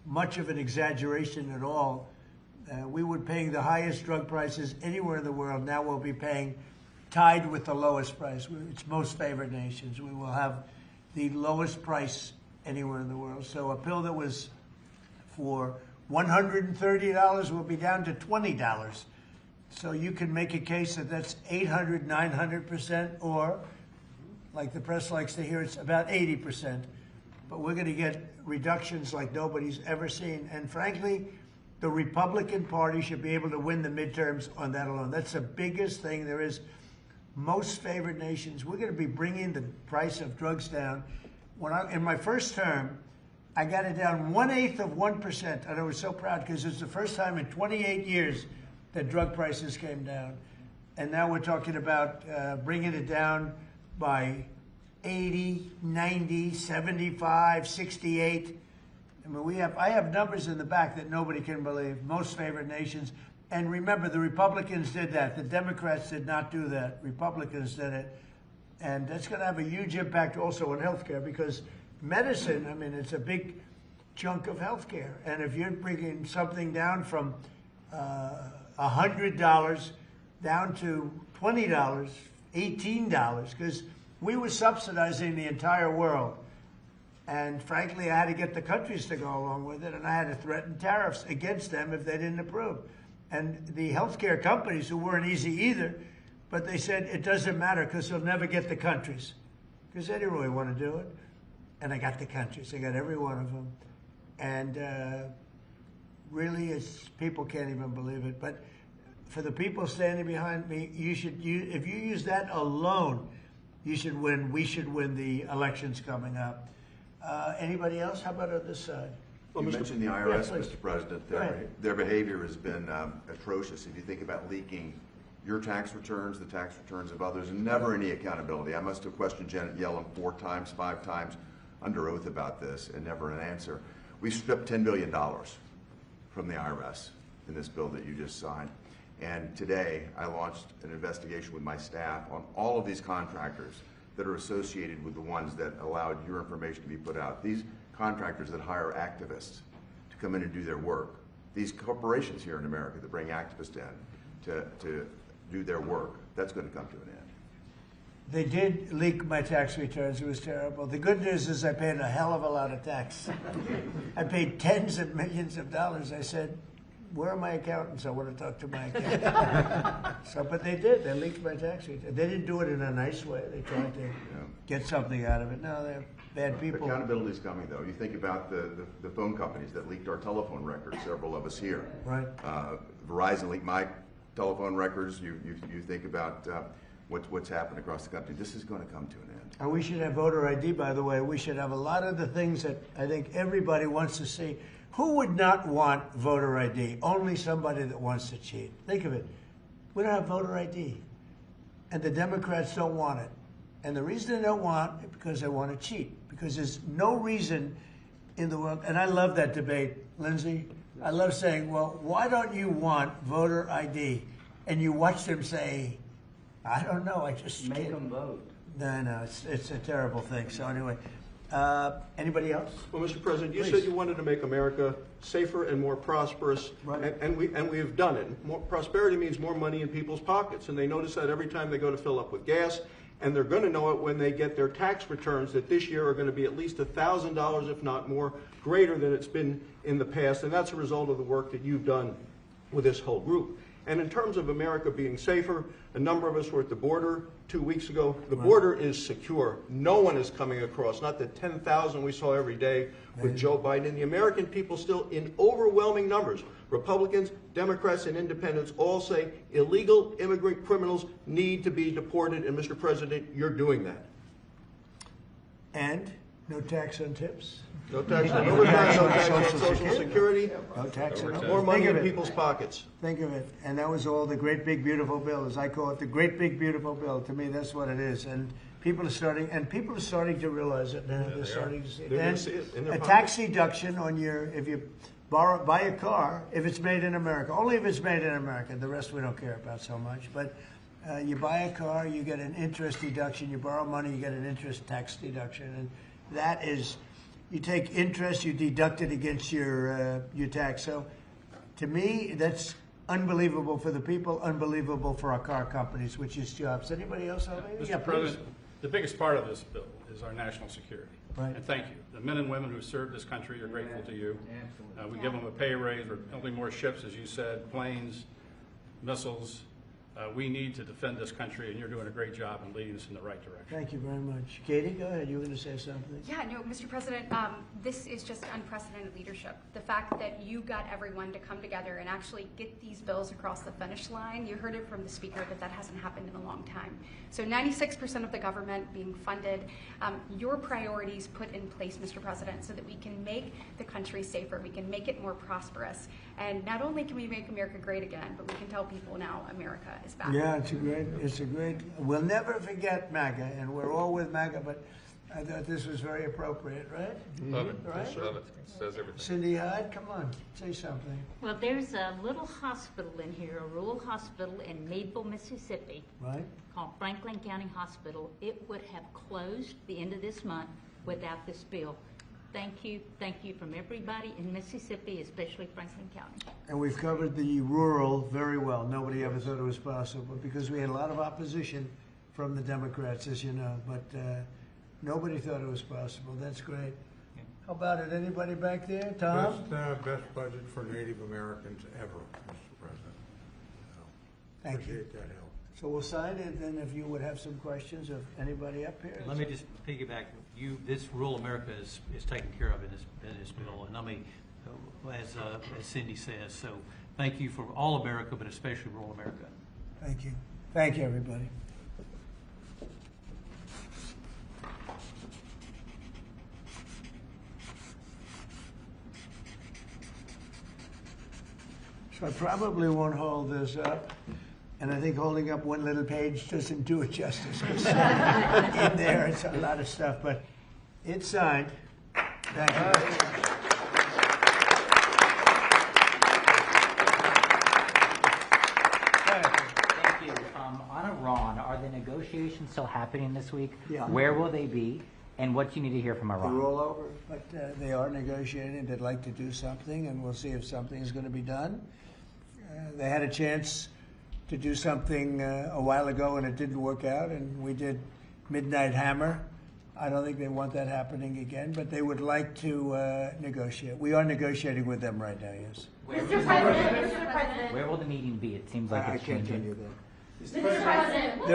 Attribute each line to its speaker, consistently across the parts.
Speaker 1: much of an exaggeration at all. We were paying the highest drug prices anywhere in the world. Now we'll be paying tied with the lowest price. It's most favored nations. We will have the lowest price anywhere in the world. So a pill that was for $130 will be down to $20. So you can make a case that that's 800, 900%, or, like the press likes to hear, it's about 80%. But we're going to get reductions like nobody's ever seen. And frankly, the Republican Party should be able to win the midterms on that alone. That's the biggest thing there is. Most favored nations, we're going to be bringing the price of drugs down. In my first term, I got it down 1/8 of 1%. And I was so proud because it's the first time in 28 years that drug prices came down. And now we're talking about bringing it down by 80, 90, 75, 68. I mean, I have numbers in the back that nobody can believe. Most favored nations. And remember, the Republicans did that. The Democrats did not do that. Republicans did it. And that's going to have a huge impact also on healthcare, because medicine, I mean, it's a big chunk of healthcare. And if you're bringing something down from $100 down to $20, $18, because we were subsidizing the entire world. And frankly, I had to get the countries to go along with it, and I had to threaten tariffs against them if they didn't approve. And the healthcare companies, who weren't easy either, but they said it doesn't matter because they'll never get the countries, because they didn't really want to do it. And I got the countries. I got every one of them. And really, people can't even believe it. But for the people standing behind me, if you use that alone, you should win. We should win the elections coming up. Anybody else? How about on this side?
Speaker 2: You mentioned the IRS,
Speaker 1: yeah,
Speaker 2: Mr. President. Their behavior has been atrocious. If you think about leaking your tax returns, the tax returns of others, and never any accountability. I must have questioned Janet Yellen 4 times, 5 times under oath about this, and never an answer. We stripped $10 billion from the IRS in this bill that you just signed. And today, I launched an investigation with my staff on all of these contractors that are associated with the ones that allowed your information to be put out. These contractors that hire activists to come in and do their work. These corporations here in America that bring activists in to do their work, that's going to come to an end.
Speaker 1: They did leak my tax returns. It was terrible. The good news is I paid a hell of a lot of tax. I paid tens of millions of dollars. I said, where are my accountants? I want to talk to my accountant. But they did. They leaked my tax returns. They didn't do it in a nice way. They tried to get something out of it. No, they're bad people.
Speaker 2: Accountability is coming, though. You think about the phone companies that leaked our telephone records, several of us here.
Speaker 1: Right.
Speaker 2: Verizon leaked my telephone records. You think about what's happened across the country. This is going to come to an end.
Speaker 1: And we should have voter ID, by the way. We should have a lot of the things that I think everybody wants to see. Who would not want voter ID? Only somebody that wants to cheat. Think of it. We don't have voter ID. And the Democrats don't want it. And the reason they don't want it is because they want to cheat. Because there's no reason in the world, and I love that debate, Lindsay. I love saying, well, why don't you want voter ID? And you watch them say, I don't know, I just
Speaker 3: make them vote.
Speaker 1: No, it's a terrible thing. So anyway, anybody else?
Speaker 4: Well, Mr. President, you
Speaker 1: Please.
Speaker 4: said you wanted to make America safer and more prosperous,
Speaker 1: right.
Speaker 4: and we have done it. More prosperity means more money in people's pockets, and they notice that every time they go to fill up with gas, and they're going to know it when they get their tax returns that this year are going to be at least $1,000, if not more, greater than it's been in the past, and that's a result of the work that you've done with this whole group. And in terms of America being safer, a number of us were at the border 2 weeks ago. The border is secure. No one is coming across, not the 10,000 we saw every day with Joe Biden. And the American people still, in overwhelming numbers, Republicans, Democrats, and independents all say illegal immigrant criminals need to be deported. And Mr. President, you're doing that.
Speaker 1: And no tax on tips.
Speaker 4: No tax on overtime, no tax on Social Security,
Speaker 1: No tax on
Speaker 4: more money in people's pockets.
Speaker 1: Think of it. And that was all the great big beautiful bill, as I call it, the great big beautiful bill. To me, that's what it is. And people are starting to realize it now. They're starting to see it.
Speaker 4: They're see it in their
Speaker 1: a tax deduction on if you buy a car, if it's made in America, only if it's made in America. The rest we don't care about so much. But you buy a car, you get an interest deduction. You borrow money, you get an interest tax deduction. And that is you take interest, you deduct it against your tax. So, to me, that's unbelievable for the people, unbelievable for our car companies, which is jobs. Anybody else have anything?
Speaker 3: Mr. President, the biggest part of this bill is our national security.
Speaker 1: Right.
Speaker 3: And thank you. The men and women who serve this country are grateful to you. We give them a pay raise. We're building more ships, as you said, planes, missiles. We need to defend this country, and you're doing a great job in leading us in the right direction.
Speaker 1: Thank you very much. Katie, go ahead. You were going to say something?
Speaker 5: Yeah, no, Mr. President, this is just unprecedented leadership. The fact that you got everyone to come together and actually get these bills across the finish line, you heard it from the Speaker that hasn't happened in a long time. So 96% of the government being funded, your priorities put in place, Mr. President, so that we can make the country safer, we can make it more prosperous, and not only can we make America great again, but we can tell people now America is back.
Speaker 1: Yeah, it's a great, we'll never forget MAGA, and we're all with MAGA, but I thought this was very appropriate, right?
Speaker 6: Love it.
Speaker 1: Right?
Speaker 6: Love it. Says everything.
Speaker 1: Cindy Hyde, come on, say something.
Speaker 7: Well, there's a little hospital in here, a rural hospital in Maple, Mississippi,
Speaker 1: Right?
Speaker 7: called Franklin County Hospital. It would have closed the end of this month without this bill. Thank you from everybody in Mississippi, especially Franklin County.
Speaker 1: And we've covered the rural very well. Nobody ever thought it was possible because we had a lot of opposition from the Democrats, as you know, but nobody thought it was possible. That's great. How about it? Anybody back there? Tom?
Speaker 8: Best budget for Native Americans ever, Mr. President. So,
Speaker 1: Thank you.
Speaker 8: appreciate that help.
Speaker 1: So we'll sign it, and if you would have some questions of anybody up here.
Speaker 9: Let me just piggyback. This rural America is taken care of in this bill, and I mean, as Cindy says, so thank you for all America, but especially rural America.
Speaker 1: Thank you. Thank you, everybody. So I probably won't hold this up. And I think holding up one little page doesn't do it justice. 'Cause, in there, it's a lot of stuff, but it's signed. Thank you.
Speaker 10: Thank you. On Iran, are the negotiations still happening this week?
Speaker 1: Yeah.
Speaker 10: Where will they be? And what do you need to hear from Iran?
Speaker 1: They're all over, but they are negotiating. They'd like to do something, and we'll see if something is going to be done. They had a chance to do something a while ago, and it didn't work out, and we did Midnight Hammer. I don't think they want that happening again, but they would like to negotiate. We are negotiating with them right now, yes.
Speaker 11: Mr. President.
Speaker 10: Where will the meeting be? It seems like it's
Speaker 1: can't tell
Speaker 10: changing.
Speaker 1: you that.
Speaker 11: Mr. President.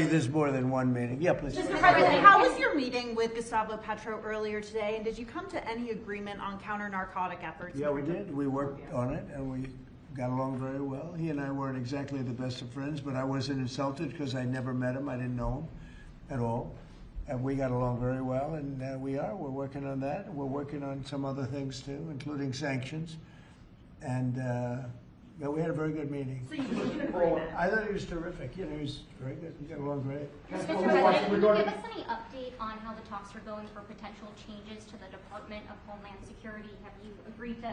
Speaker 1: There's more than one meeting. Yeah, please.
Speaker 11: Mr. President, how was your meeting with Gustavo Petro earlier today, and did you come to any agreement on counter-narcotic efforts?
Speaker 1: Yeah, we did. We worked on it, and we got along very well. He and I weren't exactly the best of friends, but I wasn't insulted because I never met him. I didn't know him at all. And we got along very well, and we're working on that. We're working on some other things too, including sanctions. And yeah, we had a very good meeting.
Speaker 11: So you reached an agreement?
Speaker 1: I thought he was terrific. You know, he was very good. We got along great.
Speaker 12: Mr. President, can you give us any update on how the talks are going for potential changes to the Department of Homeland Security? Have you agreed to